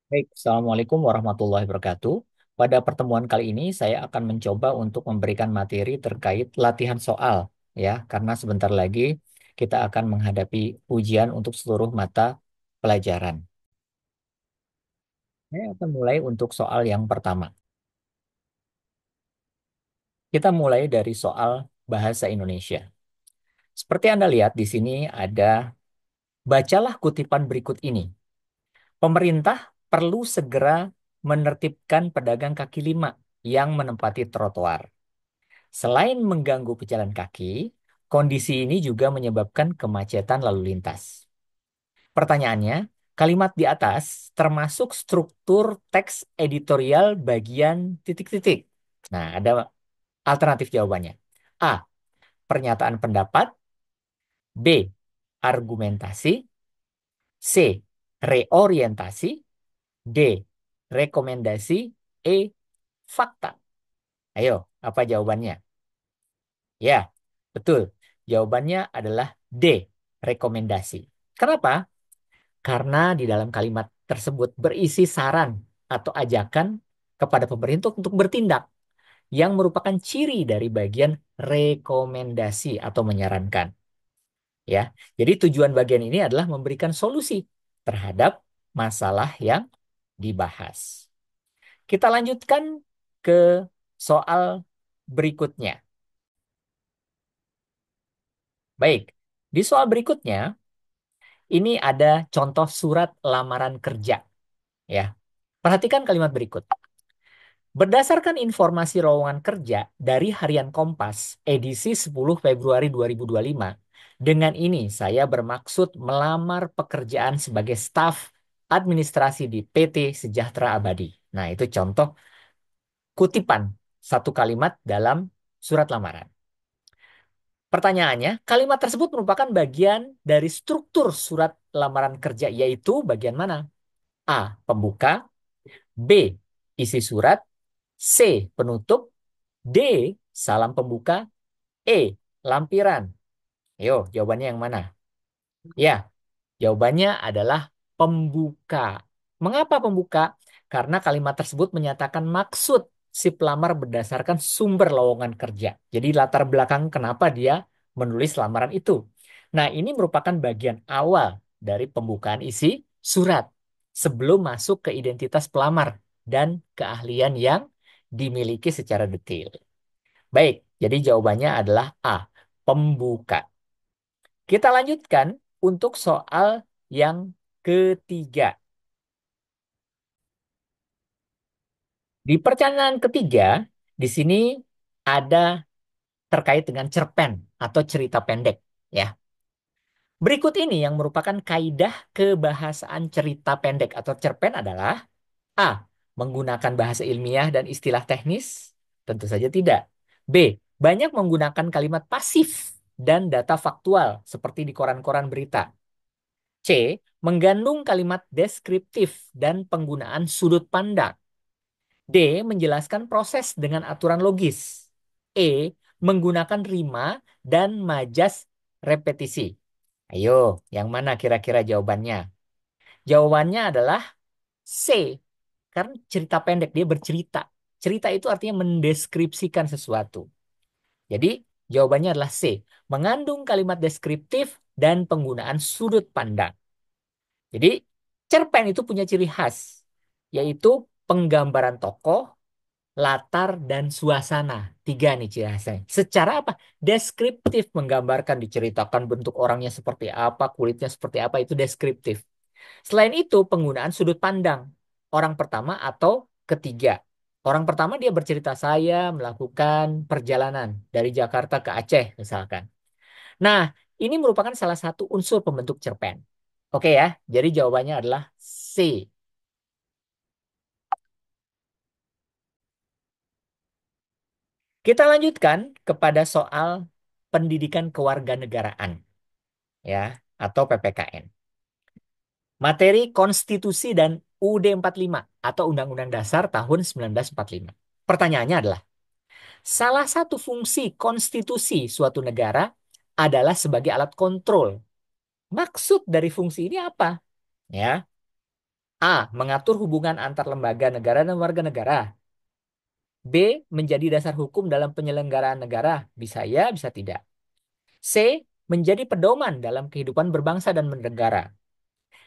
Baik, Assalamualaikum warahmatullahi wabarakatuh. Pada pertemuan kali ini saya akan mencoba untuk memberikan materi terkait latihan soal, ya, karena sebentar lagi kita akan menghadapi ujian untuk seluruh mata pelajaran. Saya akan mulai untuk soal yang pertama. Kita mulai dari soal bahasa Indonesia. Seperti Anda lihat di sini ada, bacalah kutipan berikut ini. Pemerintah perlu segera menertibkan pedagang kaki lima yang menempati trotoar. Selain mengganggu pejalan kaki, kondisi ini juga menyebabkan kemacetan lalu lintas. Pertanyaannya, kalimat di atas termasuk struktur teks editorial bagian titik-titik. Nah, ada alternatif jawabannya. A. Pernyataan pendapat. B. Argumentasi. C. Reorientasi. D. Rekomendasi. E. Fakta. Ayo, apa jawabannya? Ya, betul. Jawabannya adalah D, rekomendasi. Kenapa? Karena di dalam kalimat tersebut berisi saran atau ajakan kepada pemerintah untuk bertindak yang merupakan ciri dari bagian rekomendasi atau menyarankan. Ya, jadi tujuan bagian ini adalah memberikan solusi terhadap masalah yang dibahas. Kita lanjutkan ke soal berikutnya. Baik, di soal berikutnya ini ada contoh surat lamaran kerja, ya. Perhatikan kalimat berikut. Berdasarkan informasi lowongan kerja dari Harian Kompas edisi 10 Februari 2025, dengan ini saya bermaksud melamar pekerjaan sebagai staf administrasi di PT Sejahtera Abadi. Nah, itu contoh kutipan satu kalimat dalam surat lamaran. Pertanyaannya, kalimat tersebut merupakan bagian dari struktur surat lamaran kerja, yaitu bagian mana? A. Pembuka. B. Isi surat. C. Penutup. D. Salam pembuka. E. Lampiran. Ayo, jawabannya yang mana? Ya, jawabannya adalah pembuka. Mengapa pembuka? Karena kalimat tersebut menyatakan maksud si pelamar berdasarkan sumber lowongan kerja. Jadi latar belakang kenapa dia menulis lamaran itu. Nah, ini merupakan bagian awal dari pembukaan isi surat sebelum masuk ke identitas pelamar dan keahlian yang dimiliki secara detail. Baik, jadi jawabannya adalah A, pembuka. Kita lanjutkan untuk soal yang ketiga. Di pertanyaan ketiga, di sini ada terkait dengan cerpen atau cerita pendek, ya. Berikut ini yang merupakan kaidah kebahasaan cerita pendek atau cerpen adalah A. Menggunakan bahasa ilmiah dan istilah teknis? Tentu saja tidak. B. Banyak menggunakan kalimat pasif dan data faktual seperti di koran-koran berita. C. Menggandung kalimat deskriptif dan penggunaan sudut pandang. D. Menjelaskan proses dengan aturan logis. E. Menggunakan rima dan majas repetisi. Ayo, yang mana kira-kira jawabannya? Jawabannya adalah C. Karena cerita pendek, dia bercerita. Cerita itu artinya mendeskripsikan sesuatu. Jadi, jawabannya adalah C. Mengandung kalimat deskriptif dan penggunaan sudut pandang. Jadi, cerpen itu punya ciri khas, yaitu penggambaran tokoh, latar, dan suasana. Tiga nih ciri khasnya. Secara apa? Deskriptif, menggambarkan, diceritakan bentuk orangnya seperti apa, kulitnya seperti apa, itu deskriptif. Selain itu, penggunaan sudut pandang. Orang pertama atau ketiga. Orang pertama dia bercerita saya melakukan perjalanan dari Jakarta ke Aceh misalkan. Nah, ini merupakan salah satu unsur pembentuk cerpen. Oke ya, jadi jawabannya adalah C. Kita lanjutkan kepada soal pendidikan kewarganegaraan, ya, atau PPKN. Materi Konstitusi dan UUD 45 atau Undang-Undang Dasar tahun 1945. Pertanyaannya adalah, salah satu fungsi konstitusi suatu negara adalah sebagai alat kontrol. Maksud dari fungsi ini apa? Ya, A. Mengatur hubungan antar lembaga negara dan warga negara. B. Menjadi dasar hukum dalam penyelenggaraan negara. Bisa ya, bisa tidak. C. Menjadi pedoman dalam kehidupan berbangsa dan bernegara.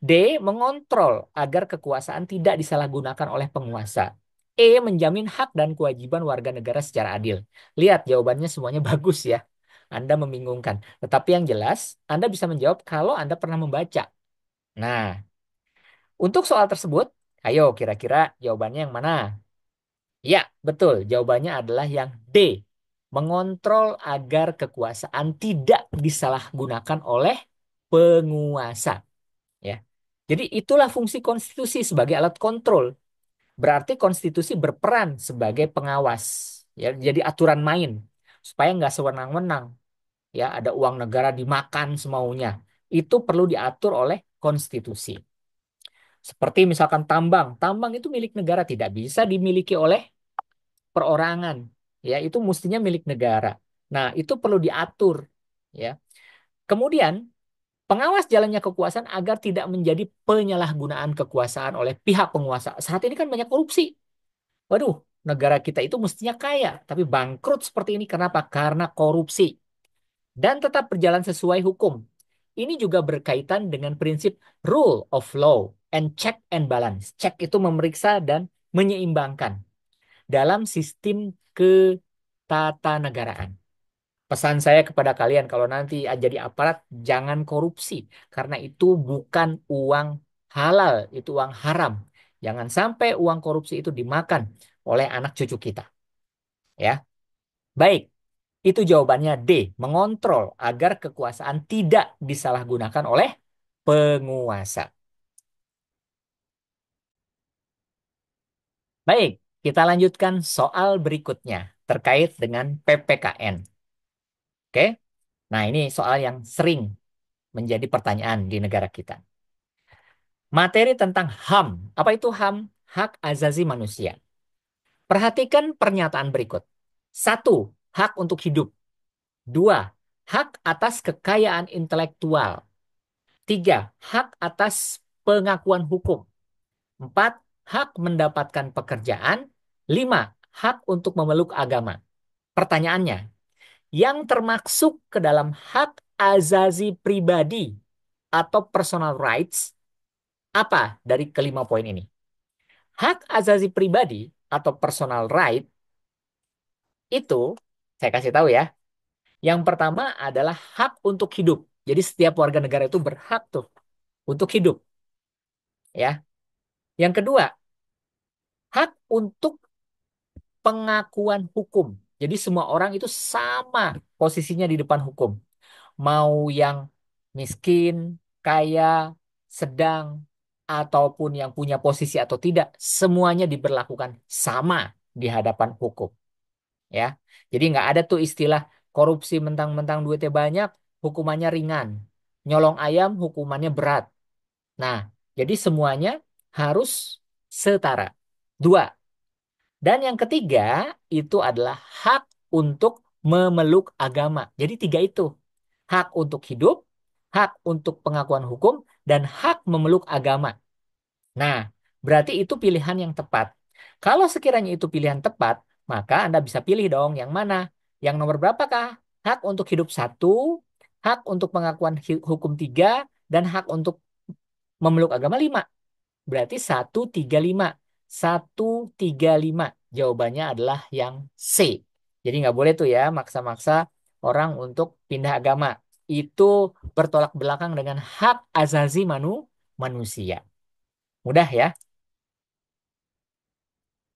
D. Mengontrol agar kekuasaan tidak disalahgunakan oleh penguasa. E. Menjamin hak dan kewajiban warga negara secara adil. Lihat, jawabannya semuanya bagus ya. Anda membingungkan. Tetapi yang jelas, Anda bisa menjawab kalau Anda pernah membaca. Nah, untuk soal tersebut, ayo kira-kira jawabannya yang mana? Ya, betul. Jawabannya adalah yang D. Mengontrol agar kekuasaan tidak disalahgunakan oleh penguasa. Ya. Jadi itulah fungsi konstitusi sebagai alat kontrol. Berarti konstitusi berperan sebagai pengawas. Ya, jadi aturan main supaya nggak sewenang-wenang. Ya, ada uang negara dimakan semaunya. Itu perlu diatur oleh konstitusi. Seperti misalkan tambang. Tambang itu milik negara, tidak bisa dimiliki oleh perorangan. Ya, itu mestinya milik negara. Nah, itu perlu diatur. Ya. Kemudian pengawas jalannya kekuasaan agar tidak menjadi penyalahgunaan kekuasaan oleh pihak penguasa. Saat ini kan banyak korupsi. Waduh, negara kita itu mestinya kaya, tapi bangkrut seperti ini. Kenapa? Karena korupsi. Dan tetap berjalan sesuai hukum. Ini juga berkaitan dengan prinsip rule of law and check and balance. Check itu memeriksa dan menyeimbangkan dalam sistem ketatanegaraan. Pesan saya kepada kalian kalau nanti jadi aparat jangan korupsi karena itu bukan uang halal, itu uang haram. Jangan sampai uang korupsi itu dimakan oleh anak cucu kita, ya. Baik, itu jawabannya D, mengontrol agar kekuasaan tidak disalahgunakan oleh penguasa. Baik, kita lanjutkan soal berikutnya terkait dengan PPKN. Oke. Nah, ini soal yang sering menjadi pertanyaan di negara kita. Materi tentang HAM. Apa itu HAM? Hak Asasi Manusia. Perhatikan pernyataan berikut. Satu, hak untuk hidup. Dua, hak atas kekayaan intelektual. Tiga, hak atas pengakuan hukum. Empat, hak mendapatkan pekerjaan. Lima, hak untuk memeluk agama. Pertanyaannya, yang termasuk ke dalam hak azazi pribadi atau personal rights apa dari kelima poin ini? Hak azazi pribadi atau personal right itu, saya kasih tahu ya. Yang pertama adalah hak untuk hidup. Jadi setiap warga negara itu berhak tuh untuk hidup, ya. Yang kedua, hak untuk pengakuan hukum. Jadi semua orang itu sama posisinya di depan hukum. Mau yang miskin, kaya, sedang, ataupun yang punya posisi atau tidak, semuanya diberlakukan sama di hadapan hukum. Ya, jadi nggak ada tuh istilah korupsi mentang-mentang duitnya banyak, hukumannya ringan. Nyolong ayam, hukumannya berat. Nah, jadi semuanya harus setara. Dua. Dan yang ketiga itu adalah hak untuk memeluk agama. Jadi tiga itu. Hak untuk hidup, hak untuk pengakuan hukum, dan hak memeluk agama. Nah, berarti itu pilihan yang tepat. Kalau sekiranya itu pilihan tepat, maka Anda bisa pilih dong yang mana. Yang nomor berapakah? Hak untuk hidup satu, hak untuk pengakuan hukum tiga, dan hak untuk memeluk agama lima. Berarti 135. 135. Jawabannya adalah yang C. Jadi nggak boleh tuh ya maksa-maksa orang untuk pindah agama. Itu bertolak belakang dengan hak azazi manusia. Mudah ya.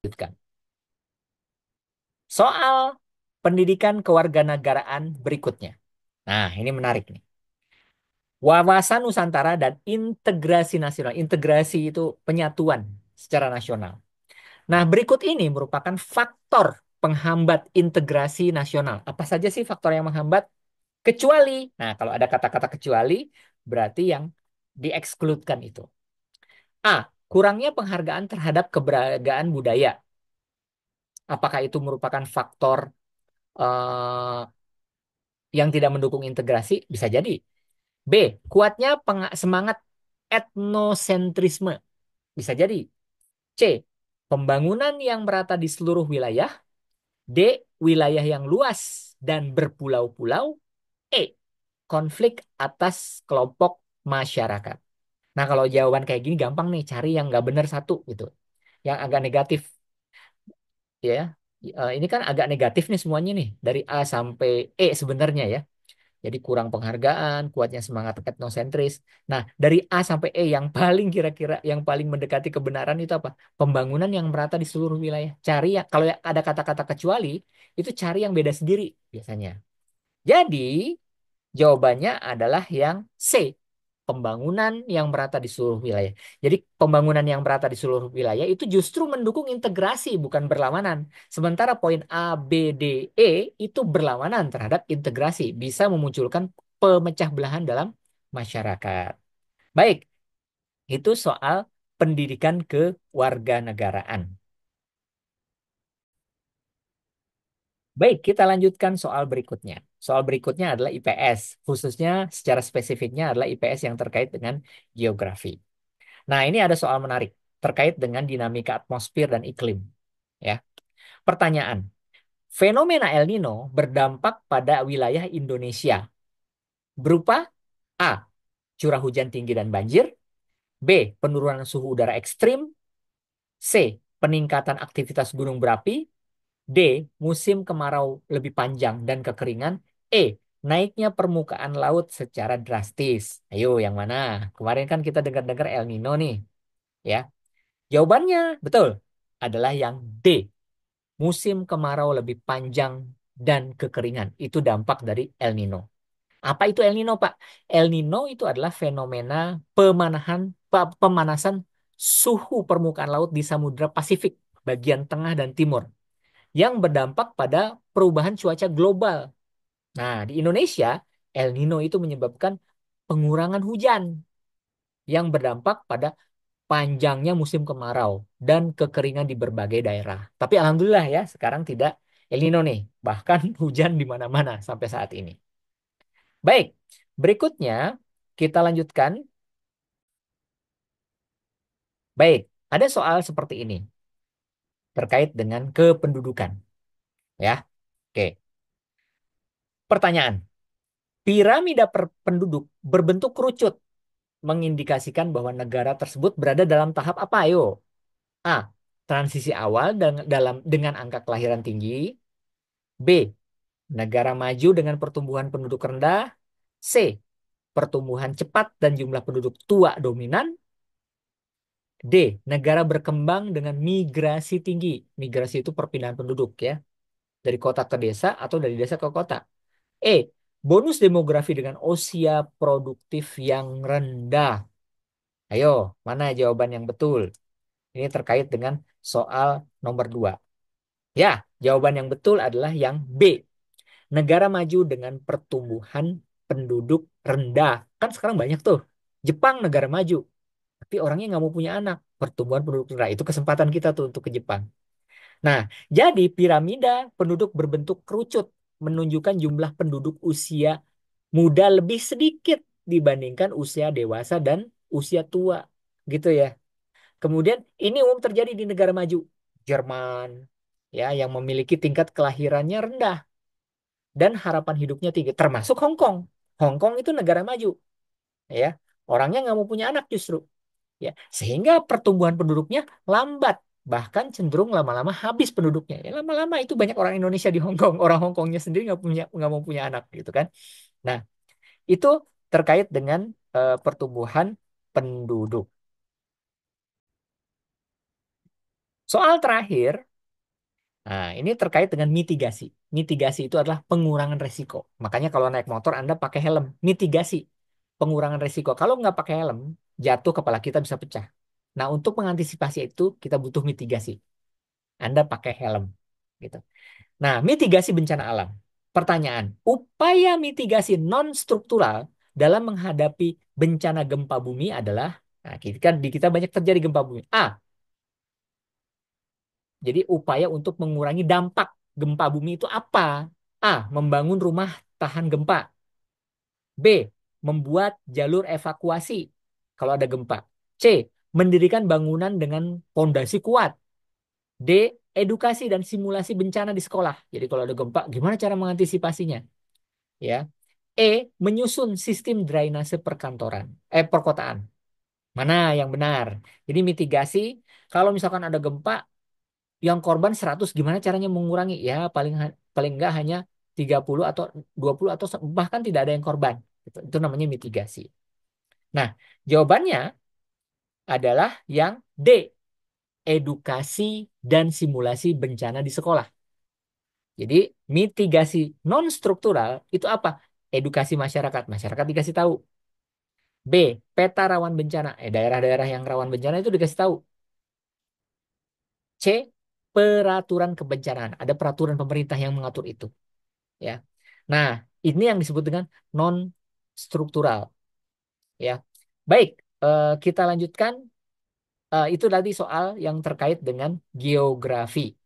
Lanjutkan. Soal pendidikan kewarganegaraan berikutnya. Nah, ini menarik nih. Wawasan Nusantara dan integrasi nasional. Integrasi itu penyatuan secara nasional. Nah, berikut ini merupakan faktor penghambat integrasi nasional. Apa saja sih faktor yang menghambat? Kecuali. Nah, kalau ada kata-kata kecuali, berarti yang diekskludkan itu. A. Kurangnya penghargaan terhadap keberagaman budaya. Apakah itu merupakan faktor eh, yang tidak mendukung integrasi? Bisa jadi. B. Kuatnya semangat etnosentrisme. Bisa jadi. C. Pembangunan yang merata di seluruh wilayah. D. Wilayah yang luas dan berpulau-pulau. E. Konflik atas kelompok masyarakat. Nah, kalau jawaban kayak gini gampang nih, cari yang nggak benar satu gitu. Yang agak negatif ya. Ini kan agak negatif nih semuanya nih dari A sampai E sebenarnya ya. Jadi kurang penghargaan, kuatnya semangat etnosentris. Nah, dari A sampai E yang paling kira-kira yang paling mendekati kebenaran itu apa? Pembangunan yang merata di seluruh wilayah. Cari ya, kalau ada kata-kata kecuali, itu cari yang beda sendiri biasanya. Jadi, jawabannya adalah yang C. Pembangunan yang merata di seluruh wilayah. Jadi pembangunan yang merata di seluruh wilayah itu justru mendukung integrasi, bukan berlawanan. Sementara poin A, B, D, E itu berlawanan terhadap integrasi, bisa memunculkan pemecah belahan dalam masyarakat. Baik, itu soal pendidikan kewarganegaraan. Baik, kita lanjutkan soal berikutnya. Soal berikutnya adalah IPS, khususnya secara spesifiknya adalah IPS yang terkait dengan geografi. Nah, ini ada soal menarik terkait dengan dinamika atmosfer dan iklim. Ya, pertanyaan: fenomena El Nino berdampak pada wilayah Indonesia berupa A. Curah hujan tinggi dan banjir, B. Penurunan suhu udara ekstrim, C. Peningkatan aktivitas gunung berapi, D. Musim kemarau lebih panjang dan kekeringan, E. Naiknya permukaan laut secara drastis. Ayo, yang mana? Kemarin kan kita dengar-dengar El Nino nih, ya. Jawabannya betul adalah yang D. Musim kemarau lebih panjang dan kekeringan. Itu dampak dari El Nino. Apa itu El Nino, Pak? El Nino itu adalah fenomena pemanasan suhu permukaan laut di Samudra Pasifik bagian tengah dan timur yang berdampak pada perubahan cuaca global. Nah, di Indonesia, El Nino itu menyebabkan pengurangan hujan yang berdampak pada panjangnya musim kemarau dan kekeringan di berbagai daerah. Tapi alhamdulillah ya, sekarang tidak El Nino nih. Bahkan hujan di mana-mana sampai saat ini. Baik, berikutnya kita lanjutkan. Baik, ada soal seperti ini terkait dengan kependudukan. Ya, oke. Pertanyaan, piramida penduduk berbentuk kerucut mengindikasikan bahwa negara tersebut berada dalam tahap apa? Ayo. A. Transisi awal dengan angka kelahiran tinggi. B. Negara maju dengan pertumbuhan penduduk rendah. C. Pertumbuhan cepat dan jumlah penduduk tua dominan. D. Negara berkembang dengan migrasi tinggi. Migrasi itu perpindahan penduduk ya. Dari kota ke desa atau dari desa ke kota. E. Bonus demografi dengan usia produktif yang rendah. Ayo, mana jawaban yang betul? Ini terkait dengan soal nomor 2. Ya, jawaban yang betul adalah yang B. Negara maju dengan pertumbuhan penduduk rendah. Kan sekarang banyak tuh. Jepang negara maju, tapi orangnya nggak mau punya anak. Pertumbuhan penduduk rendah. Itu kesempatan kita tuh untuk ke Jepang. Nah, jadi piramida penduduk berbentuk kerucut menunjukkan jumlah penduduk usia muda lebih sedikit dibandingkan usia dewasa dan usia tua. Gitu ya. Kemudian ini umum terjadi di negara maju. Jerman, ya, yang memiliki tingkat kelahirannya rendah dan harapan hidupnya tinggi, termasuk Hong Kong. Hong Kong itu negara maju, ya. Orangnya nggak mau punya anak justru, ya. Sehingga pertumbuhan penduduknya lambat, bahkan cenderung lama-lama habis penduduknya. Ya, lama-lama itu banyak orang Indonesia di Hong Kong, orang Hong Kongnya sendiri nggak mau punya anak, gitu kan. Nah, itu terkait dengan pertumbuhan penduduk. Soal terakhir, nah, ini terkait dengan mitigasi. Mitigasi itu adalah pengurangan resiko. Makanya kalau naik motor Anda pakai helm. Mitigasi, pengurangan resiko. Kalau nggak pakai helm, jatuh kepala kita bisa pecah. Nah, untuk mengantisipasi itu kita butuh mitigasi. Anda pakai helm, gitu. Nah, mitigasi bencana alam. Pertanyaan, upaya mitigasi non struktural dalam menghadapi bencana gempa bumi adalah, nah, kan di kita banyak terjadi gempa bumi. A, jadi upaya untuk mengurangi dampak gempa bumi itu apa? A. Membangun rumah tahan gempa. B. Membuat jalur evakuasi kalau ada gempa. C. mendirikan bangunan dengan pondasi kuat. D. Edukasi dan simulasi bencana di sekolah. Jadi kalau ada gempa, gimana cara mengantisipasinya? Ya. E. Menyusun sistem drainase perkantoran, perkotaan. Mana yang benar? Jadi mitigasi, kalau misalkan ada gempa, yang korban 100, gimana caranya mengurangi? Ya, paling enggak hanya 30 atau 20 atau bahkan tidak ada yang korban. Itu namanya mitigasi. Nah, jawabannya adalah yang D. Edukasi dan simulasi bencana di sekolah. Jadi, mitigasi non struktural itu apa? Edukasi masyarakat. Masyarakat dikasih tahu. B. Peta rawan bencana. Daerah-daerah yang rawan bencana itu dikasih tahu. C. Peraturan kebencanaan. Ada peraturan pemerintah yang mengatur itu. Ya. Nah, ini yang disebut dengan non struktural. Ya. Baik, kita lanjutkan. Itu tadi soal yang terkait dengan geografi.